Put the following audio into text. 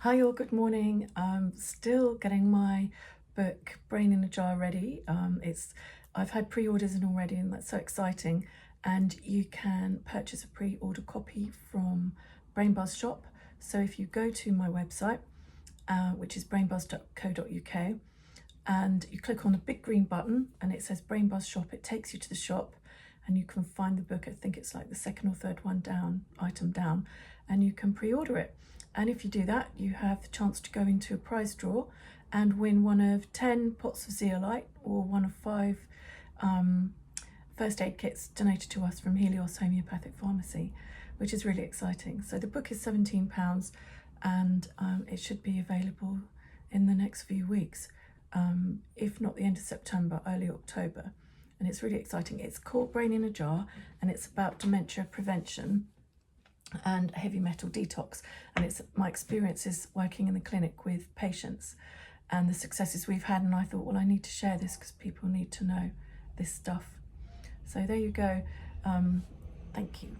Hi all, good morning. I'm still getting my book Brain in a Jar ready. I've had pre-orders in already and that's so exciting, and you can purchase a pre-order copy from Brainbuzz shop. So if you go to my website, which is brainbuzz.co.uk, and you click on the big green button and it says Brainbuzz shop, it takes you to the shop and you can find the book. I think it's like the second or third item down, and you can pre-order it. And if you do that, you have the chance to go into a prize draw and win one of 10 pots of zeolite or one of 5 first aid kits donated to us from Helios Homeopathic Pharmacy, which is really exciting. So the book is £17 and it should be available in the next few weeks, if not the end of September, early October. And it's really exciting. It's called Brain in a Jar and it's about dementia prevention and heavy metal detox, and it's my experiences working in the clinic with patients and the successes we've had, and I thought, well, I need to share this because people need to know this stuff. So there you go. Thank you.